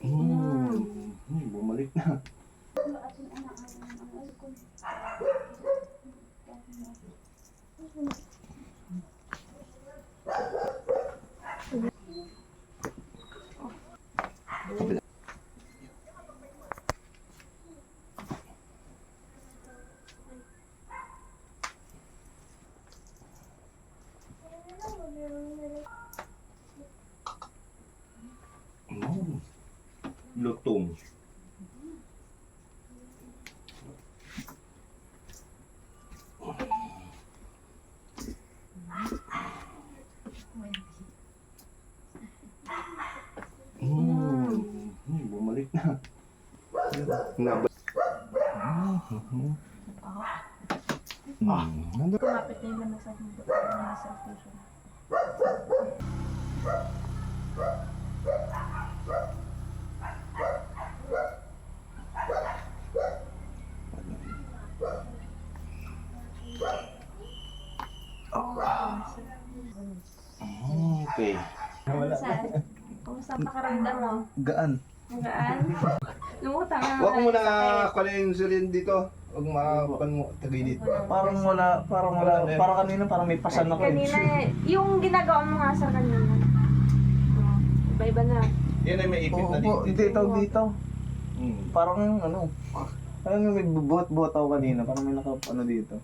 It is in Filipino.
Bumalik na. Lutong. Bumalik na. Kumapit na yung lamang sa mundo. Nasa fusion. Okay. Kumusta ang pakaramdam mo? Gaan. Gaan? Lumutang nga. Huwag mo na pala yung sirin dito. Huwag makapan mo tagay dito. Parang wala, parang kanina parang may pasan ako. Kanina, yung ginagawa mo nga sa kanina. Oh, iba-iba na. Yan ay may ipit na Oo, dito. dito. Parang ano, parang may buhat-buhat ako kanina, parang may naka ano dito.